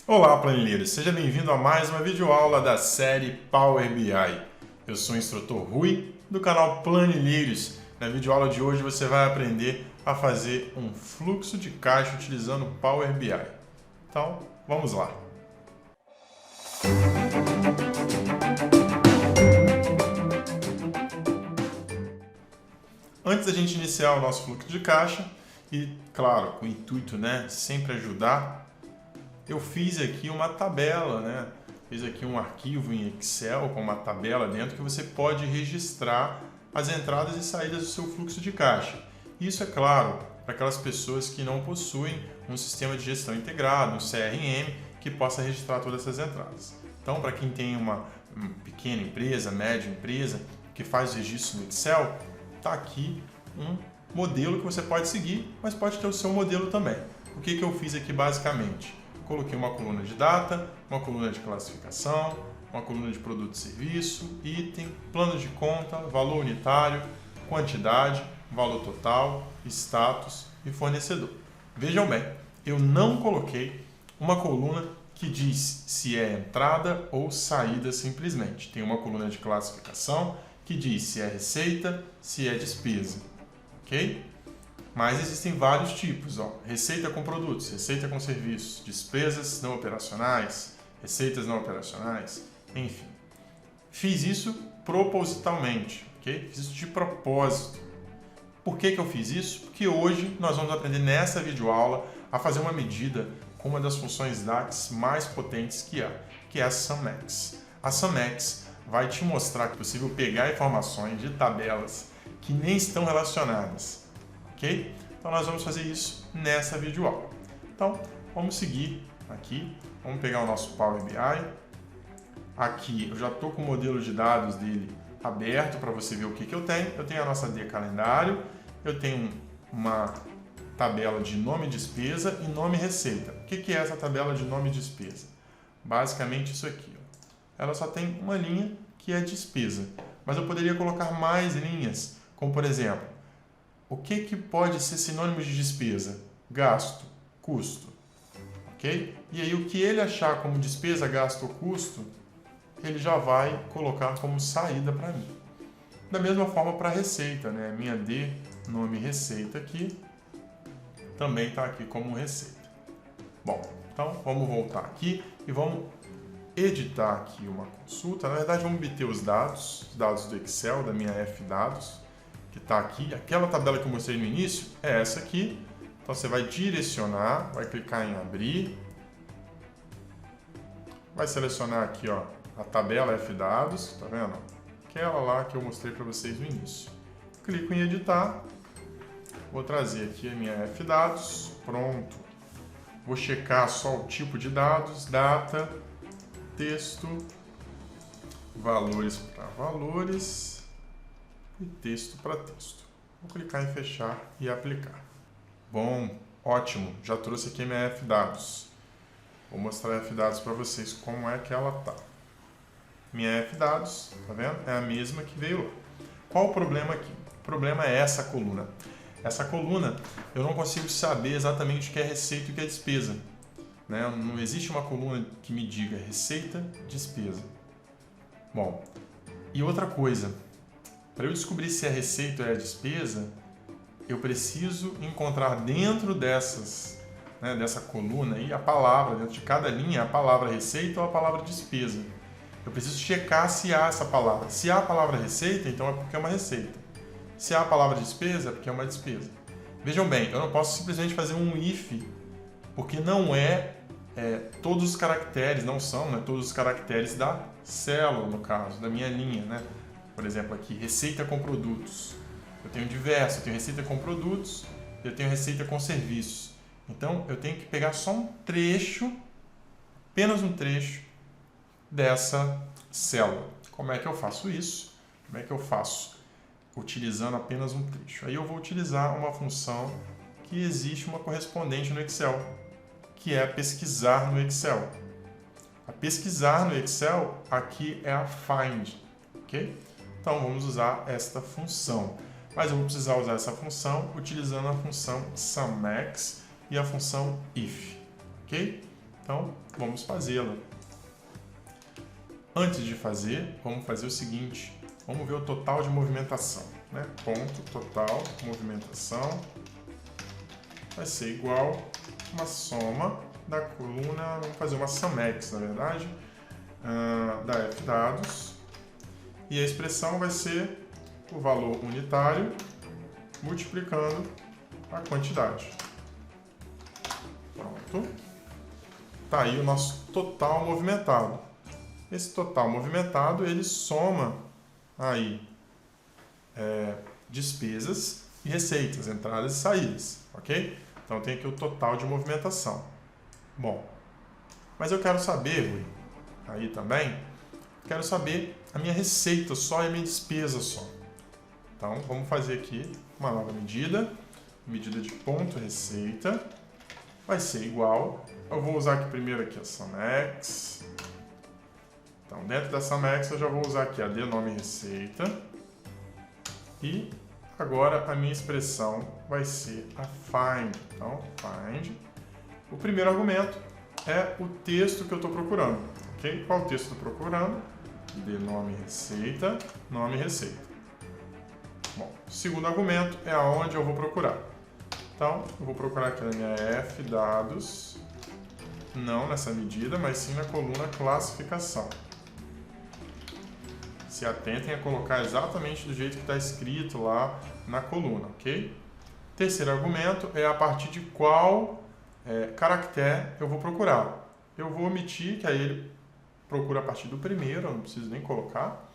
Olá, planilheiros! Seja bem-vindo a mais uma videoaula da série Power BI. Eu sou o instrutor Rui, do canal Planilheiros. Na videoaula de hoje você vai aprender a fazer um fluxo de caixa utilizando o Power BI. Então, vamos lá! Antes da gente iniciar o nosso fluxo de caixa, e claro, com o intuito, sempre ajudar, eu fiz aqui uma tabela, Fiz aqui um arquivo em Excel com uma tabela dentro que você pode registrar as entradas e saídas do seu fluxo de caixa. Isso é claro para aquelas pessoas que não possuem um sistema de gestão integrado, um CRM, que possa registrar todas essas entradas. Então, para quem tem uma pequena empresa, média empresa, que faz registro no Excel, está aqui um modelo que você pode seguir, mas pode ter o seu modelo também. O que eu fiz aqui basicamente? Coloquei uma coluna de data, uma coluna de classificação, uma coluna de produto e serviço, item, plano de conta, valor unitário, quantidade, valor total, status e fornecedor. Vejam bem, eu não coloquei uma coluna que diz se é entrada ou saída simplesmente. Tem uma coluna de classificação que diz se é receita, se é despesa, ok? Mas existem vários tipos, receita com produtos, receita com serviços, despesas não operacionais, receitas não operacionais, enfim. Fiz isso propositalmente, ok? Fiz isso de propósito. Por que eu fiz isso? Porque hoje nós vamos aprender nessa videoaula a fazer uma medida com uma das funções DAX mais potentes que é a SumX. A SumX vai te mostrar que é possível pegar informações de tabelas que nem estão relacionadas. Ok? Então nós vamos fazer isso nessa videoaula. Então vamos seguir aqui, vamos pegar o nosso Power BI. Aqui eu já estou com o modelo de dados dele aberto para você ver o que eu tenho. Eu tenho a nossa D calendário, eu tenho uma tabela de nome despesa e nome receita. O que é essa tabela de nome despesa? Basicamente isso aqui. Ela só tem uma linha que é despesa, mas eu poderia colocar mais linhas, como por exemplo, o que pode ser sinônimo de despesa? Gasto, custo, ok? E aí o que ele achar como despesa, gasto ou custo, ele já vai colocar como saída para mim. Da mesma forma para receita, Minha D, nome receita aqui, também está aqui como receita. Bom, então vamos voltar aqui e vamos editar aqui uma consulta. Na verdade, vamos obter os dados do Excel, da minha F-Dados, que está aqui. Aquela tabela que eu mostrei no início é essa aqui. Então você vai direcionar, vai clicar em abrir, vai selecionar aqui a tabela F-Dados, tá vendo? Aquela lá que eu mostrei para vocês no início. Clico em editar, vou trazer aqui a minha F-Dados, pronto. Vou checar só o tipo de dados, data, texto, valores para valores e texto para texto. Vou clicar em fechar e aplicar. Bom, ótimo, já trouxe aqui a minha F-Dados. Vou mostrar a F-Dados para vocês como é que ela tá. Minha F-Dados, tá vendo? É a mesma que veio lá. Qual o problema aqui? O problema é essa coluna. Essa coluna eu não consigo saber exatamente o que é receita e o que é despesa. Não existe uma coluna que me diga receita, despesa. Bom, e outra coisa, para eu descobrir se é receita ou é despesa, eu preciso encontrar dentro dessa coluna aí a palavra, dentro de cada linha, a palavra receita ou a palavra despesa. Eu preciso checar se há essa palavra. Se há a palavra receita, então é porque é uma receita. Se há a palavra despesa, é porque é uma despesa. Vejam bem, eu não posso simplesmente fazer um if, porque não é todos os caracteres, não são todos os caracteres da célula, no caso, da minha linha. Por exemplo, aqui, receita com produtos. Eu tenho diversos, eu tenho receita com produtos, eu tenho receita com serviços. Então, eu tenho que pegar só um trecho, apenas um trecho, dessa célula. Como é que eu faço isso? Como é que eu faço? Utilizando apenas um trecho. Aí eu vou utilizar uma função que existe uma correspondente no Excel, que é pesquisar no Excel. A pesquisar no Excel, aqui é a find, ok? Então vamos usar esta função. Mas eu vou precisar usar essa função utilizando a função SumX e a função if, ok? Então, vamos fazê-la. Antes de fazer, vamos fazer o seguinte. Vamos ver o total de movimentação, né? Ponto total movimentação vai ser igual a uma soma da coluna, vamos fazer uma SumX, na verdade, da fdados, e a expressão vai ser o valor unitário multiplicando a quantidade. Pronto. Tá aí o nosso total movimentado. Esse total movimentado, ele soma aí despesas e receitas, entradas e saídas, ok? Então tem aqui o total de movimentação. Bom, mas eu quero saber, Rui, aí também, quero saber a minha receita só e a minha despesa só. Então vamos fazer aqui uma nova medida de ponto receita, vai ser igual, eu vou usar aqui primeiro aqui a SumX. Então dentro da SumX eu já vou usar aqui a denome receita e agora a minha expressão vai ser a find. Então find, o primeiro argumento é o texto que eu estou procurando, ok? Qual o texto que eu estou procurando? Denome receita, nome receita. Bom, o segundo argumento é aonde eu vou procurar. Então, eu vou procurar aqui na minha fdados, não nessa medida, mas sim na coluna classificação. Se atentem a colocar exatamente do jeito que está escrito lá na coluna, ok? Terceiro argumento é a partir de qual caractere eu vou procurar. Eu vou omitir, que aí ele procura a partir do primeiro, eu não preciso nem colocar.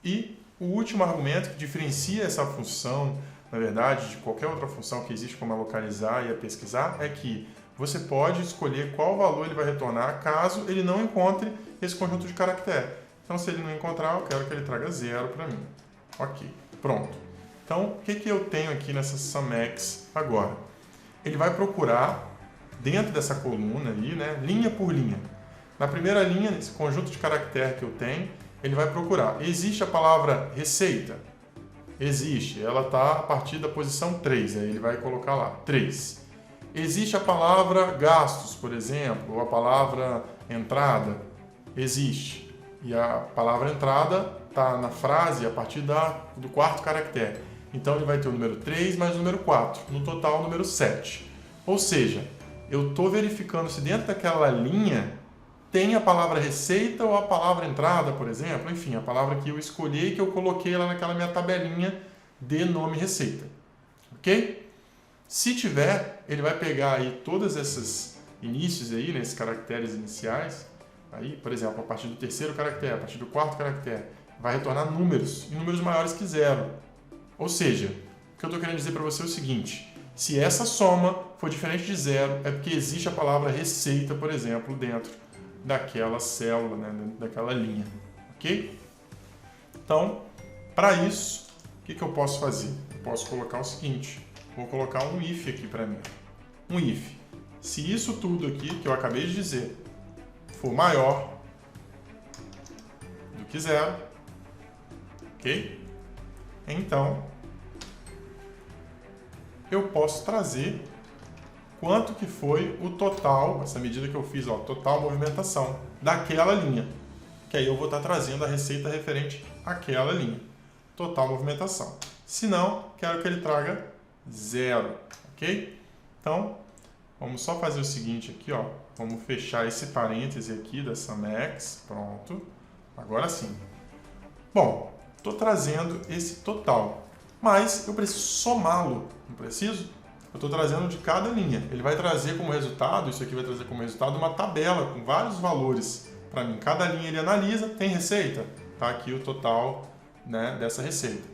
E o último argumento que diferencia essa função, na verdade, de qualquer outra função que existe como a localizar e a pesquisar, é que você pode escolher qual valor ele vai retornar caso ele não encontre esse conjunto de caractere. Então, se ele não encontrar, eu quero que ele traga 0 para mim. Ok, pronto. Então, o que eu tenho aqui nessa SumX agora? Ele vai procurar, dentro dessa coluna ali, né, linha por linha. Na primeira linha, nesse conjunto de caractere que eu tenho, ele vai procurar. Existe a palavra receita? Existe. Ela está a partir da posição 3. Aí ele vai colocar lá, 3. Existe a palavra gastos, por exemplo, ou a palavra entrada? Existe. E a palavra entrada está na frase a partir do quarto caractere. Então ele vai ter o número 3 mais o número 4. No total, o número 7. Ou seja, eu estou verificando se dentro daquela linha tem a palavra receita ou a palavra entrada, por exemplo. Enfim, a palavra que eu escolhi e que eu coloquei lá naquela minha tabelinha de nome receita. Ok? Se tiver, ele vai pegar aí todos esses inícios aí, né, esses caracteres iniciais. Aí, por exemplo, a partir do terceiro caractere, a partir do quarto caractere, vai retornar números, e números maiores que 0. Ou seja, o que eu estou querendo dizer para você é o seguinte: se essa soma for diferente de 0, é porque existe a palavra receita, por exemplo, dentro daquela célula, né, daquela linha, ok? Então, para isso, o que eu posso fazer? Eu posso colocar o seguinte, vou colocar um if aqui para mim. Um if. Se isso tudo aqui que eu acabei de dizer for maior do que 0, ok? Então, eu posso trazer quanto que foi o total, essa medida que eu fiz, ó, total movimentação daquela linha. Que aí eu vou estar trazendo a receita referente àquela linha. Total movimentação. Se não, quero que ele traga 0, ok? Então, vamos só fazer o seguinte aqui, ó. Vamos fechar esse parêntese aqui da SumX, pronto. Agora sim. Bom, estou trazendo esse total, mas eu preciso somá-lo, não preciso? Eu estou trazendo de cada linha. Ele vai trazer como resultado, isso aqui vai trazer como resultado uma tabela com vários valores para mim. Cada linha ele analisa, tem receita? Está aqui o total, né, dessa receita.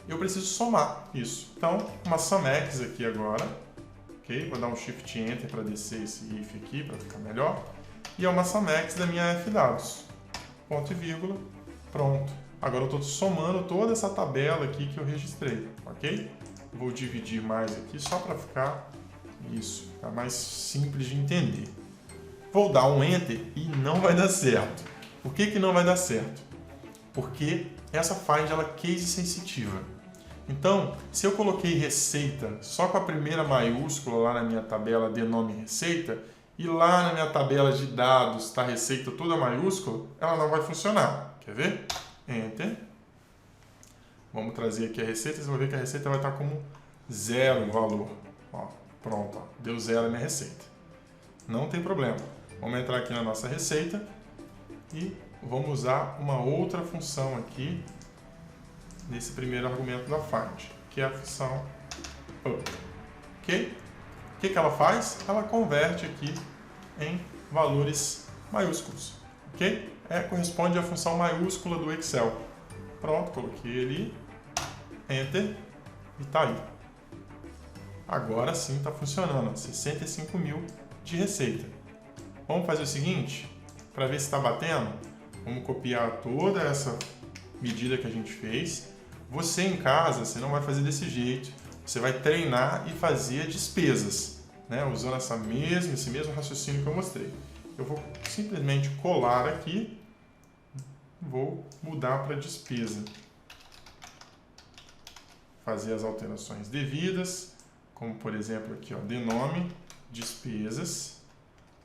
Eu preciso somar isso. Então, uma SumX aqui agora. Ok? Vou dar um Shift Enter para descer esse if aqui, para ficar melhor. E é uma SumX da minha fdados. Ponto e vírgula. Pronto. Agora eu estou somando toda essa tabela aqui que eu registrei. Ok? Vou dividir mais aqui só para ficar mais simples de entender. Vou dar um Enter e não vai dar certo. Por que não vai dar certo? Porque essa find ela é case sensitiva. Então, se eu coloquei receita só com a primeira maiúscula lá na minha tabela de nome receita, e lá na minha tabela de dados está a receita toda maiúscula, ela não vai funcionar. Quer ver? Enter. Vamos trazer aqui a receita, você vai ver que a receita vai estar como 0 o valor. Ó, pronto, ó, deu 0 a minha receita. Não tem problema. Vamos entrar aqui na nossa receita e vamos usar uma outra função aqui nesse primeiro argumento da find, que é a função up. Ok? O que ela faz? Ela converte aqui em valores maiúsculos. Ok? Corresponde à função maiúscula do Excel. Pronto, coloquei ali, Enter, e está aí. Agora sim está funcionando, 65 mil de receita. Vamos fazer o seguinte, para ver se está batendo, vamos copiar toda essa medida que a gente fez. Você em casa, você não vai fazer desse jeito, você vai treinar e fazer despesas, né? Usando esse mesmo raciocínio que eu mostrei. Eu vou simplesmente colar aqui, vou mudar para despesa. Fazer as alterações devidas, como por exemplo aqui, ó, denome, despesas.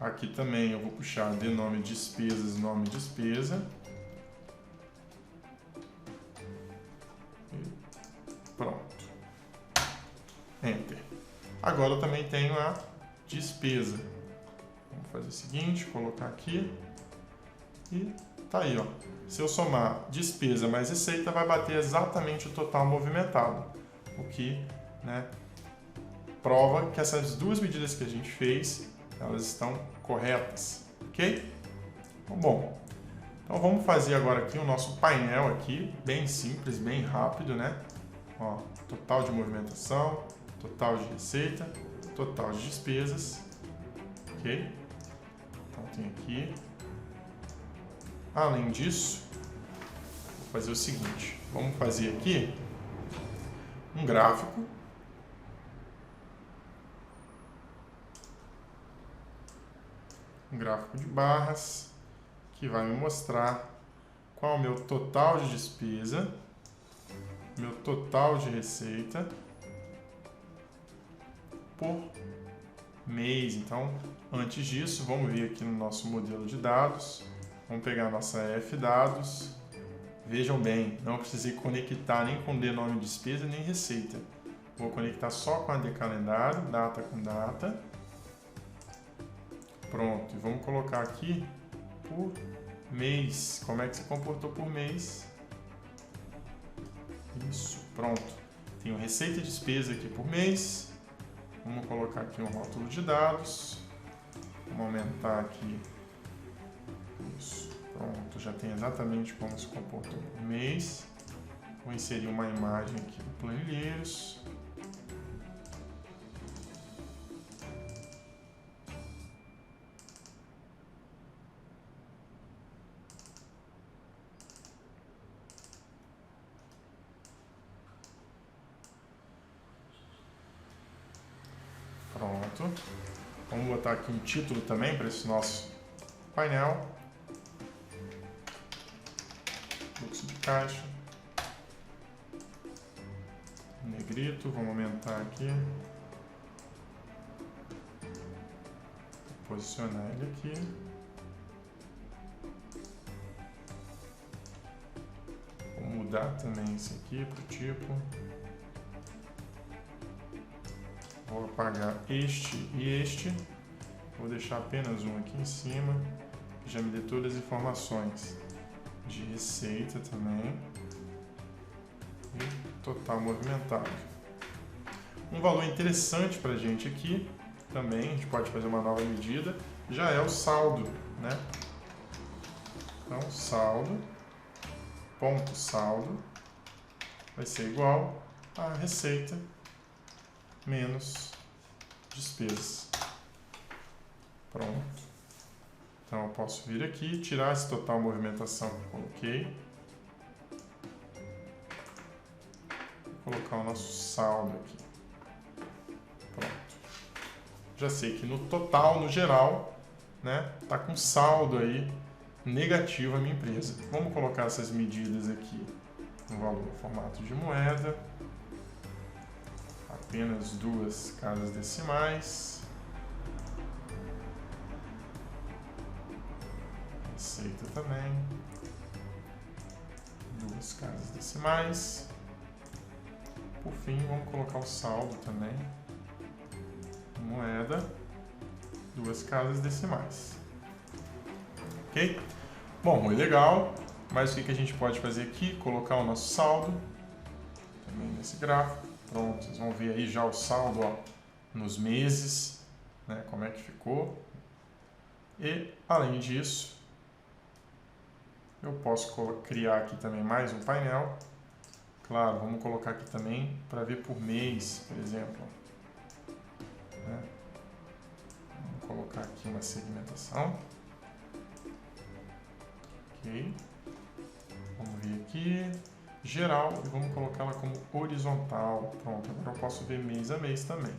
Aqui também eu vou puxar denome, despesas, nome, despesa. E pronto. Enter. Agora eu também tenho a despesa. Vamos fazer o seguinte, colocar aqui e tá aí, ó. Se eu somar despesa mais receita, vai bater exatamente o total movimentado, o que, né, prova que essas duas medidas que a gente fez, elas estão corretas, ok? Então, bom, então vamos fazer agora aqui o nosso painel aqui, bem simples, bem rápido, né? Ó, total de movimentação, total de receita, total de despesas, ok? Então tem aqui. Além disso, vou fazer o seguinte, vamos fazer aqui um gráfico. Um gráfico de barras que vai me mostrar qual é o meu total de despesa, meu total de receita por mês. Então, antes disso, vamos vir aqui no nosso modelo de dados. Vamos pegar a nossa F-dados. Vejam bem, não precisei conectar nem com denome despesa nem receita. Vou conectar só com a de calendário, data com data. Pronto, e vamos colocar aqui por mês. Como é que se comportou por mês? Isso, pronto. Tenho receita e despesa aqui por mês. Vamos colocar aqui um rótulo de dados. Vamos aumentar aqui. Isso, pronto. Já tem exatamente como se comportou por mês. Vou inserir uma imagem aqui do Planilheiros. Pronto. Vamos botar aqui um título também para esse nosso painel. Fluxo de caixa. Negrito, vamos aumentar aqui. Vou posicionar ele aqui. Vou mudar também esse aqui para o tipo. Vou apagar este e este. Vou deixar apenas um aqui em cima, que já me dê todas as informações de receita também. E total movimentado. Um valor interessante para a gente aqui, também, a gente pode fazer uma nova medida, já é o saldo, né? Então, saldo, ponto saldo, vai ser igual a receita menos despesas. Pronto. Então eu posso vir aqui, tirar esse total movimentação que eu coloquei. Vou colocar o nosso saldo aqui. Pronto. Já sei que no total, no geral, né, tá com saldo aí negativo a minha empresa. Vamos colocar essas medidas aqui no valor formato de moeda. Apenas 2 casas decimais. receita também. 2 casas decimais. Por fim, vamos colocar o saldo também. Moeda, 2 casas decimais. Ok? Bom, muito legal. Mas o que a gente pode fazer aqui? Colocar o nosso saldo também nesse gráfico. Pronto, vocês vão ver aí já o saldo, ó, nos meses, né, como é que ficou. E, além disso, eu posso criar aqui também mais um painel. Claro, vamos colocar aqui também para ver por mês, por exemplo. Né? Vamos colocar aqui uma segmentação. Ok. Vamos ver aqui, geral, e vamos colocar ela como horizontal. Pronto, agora eu posso ver mês a mês também.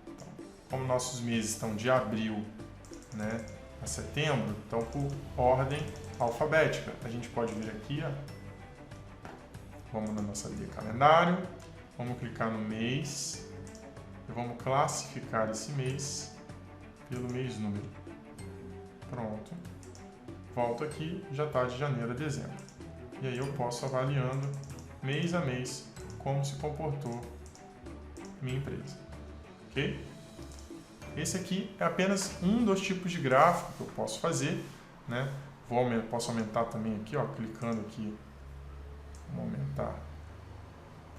Então, como nossos meses estão de abril, né, a setembro, então por ordem alfabética. A gente pode vir aqui, ó, vamos na nossa guia calendário, vamos clicar no mês e vamos classificar esse mês pelo mês número. Pronto. Volto aqui, já está de janeiro a dezembro. E aí eu posso avaliando mês a mês como se comportou minha empresa. Ok? Esse aqui é apenas um dos tipos de gráfico que eu posso fazer, né? Posso aumentar também aqui, ó, clicando aqui. Vamos aumentar.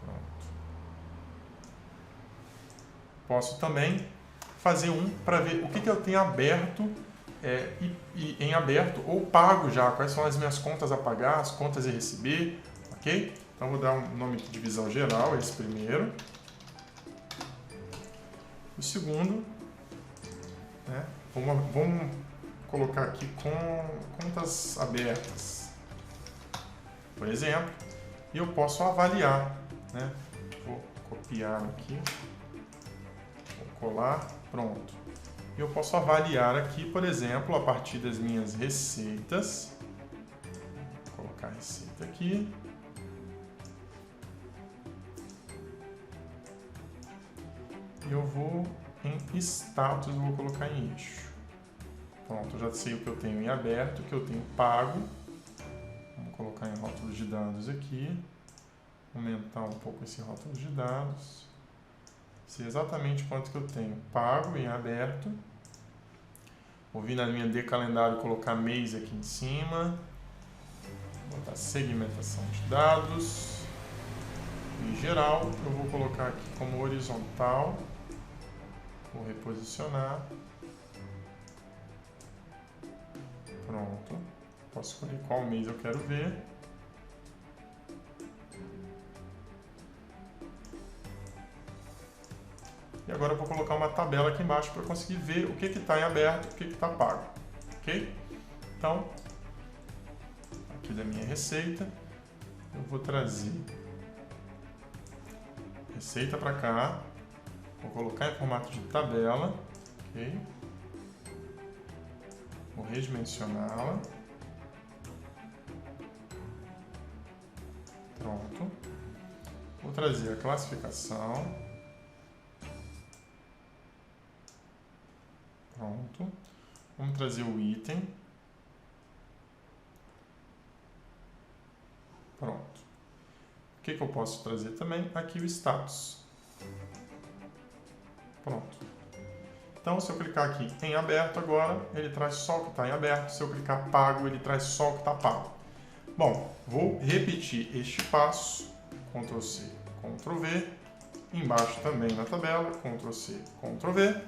Pronto. Posso também fazer um para ver o que eu tenho aberto em aberto ou pago já, quais são as minhas contas a pagar, as contas a receber, ok? Então vou dar um nome aqui de visão geral, esse primeiro. O segundo, né, vamos colocar aqui com contas abertas, por exemplo, e eu posso avaliar, né? Vou copiar aqui, vou colar, pronto. Eu posso avaliar aqui, por exemplo, a partir das minhas receitas. Vou colocar a receita aqui. Eu vou em status, eu vou colocar em eixo. Pronto, eu já sei o que eu tenho em aberto, o que eu tenho pago. Vamos colocar em rótulos de dados aqui. Aumentar um pouco esse rótulo de dados. Sei exatamente quanto que eu tenho pago em aberto. Vou vir na linha de calendário e colocar mês aqui em cima. Vou botar segmentação de dados. Em geral, eu vou colocar aqui como horizontal. Vou reposicionar. Pronto. Posso escolher qual mês eu quero ver. E agora eu vou colocar uma tabela aqui embaixo para conseguir ver o que está em aberto e o que está pago. Ok? Então, aqui da minha receita, eu vou trazer receita para cá. Vou colocar em formato de tabela. Ok? Vou redimensioná-la. Pronto. Vou trazer a classificação. Pronto. Vamos trazer o item. Pronto. O que eu posso trazer também? Aqui o status. Pronto. Então, se eu clicar aqui em aberto agora, ele traz só o que está em aberto. Se eu clicar pago, ele traz só o que está pago. Bom, vou repetir este passo. Ctrl C, Ctrl V. Embaixo também na tabela, Ctrl C, Ctrl V.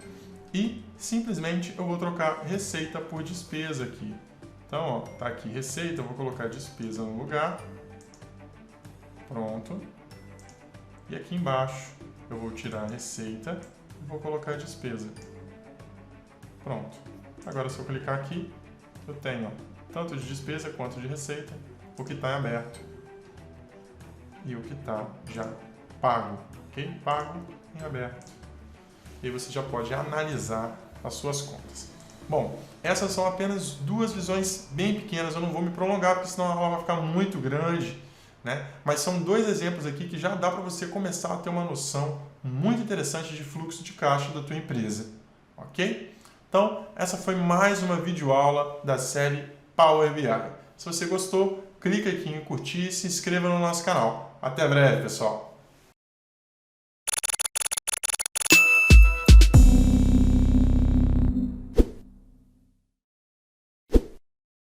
E simplesmente eu vou trocar receita por despesa aqui. Então, ó, tá aqui receita, eu vou colocar despesa no lugar. Pronto. E aqui embaixo eu vou tirar a receita e vou colocar a despesa. Pronto. Agora, se eu clicar aqui, eu tenho, ó, tanto de despesa quanto de receita, o que está em aberto e o que está já pago. Ok? Pago em aberto. E aí você já pode analisar as suas contas. Bom, essas são apenas duas visões bem pequenas, eu não vou me prolongar, porque senão a aula vai ficar muito grande, né? Mas são dois exemplos aqui que já dá para você começar a ter uma noção muito interessante de fluxo de caixa da tua empresa, ok? Então, essa foi mais uma videoaula da série Power BI. Se você gostou, clica aqui em curtir e se inscreva no nosso canal. Até breve, pessoal!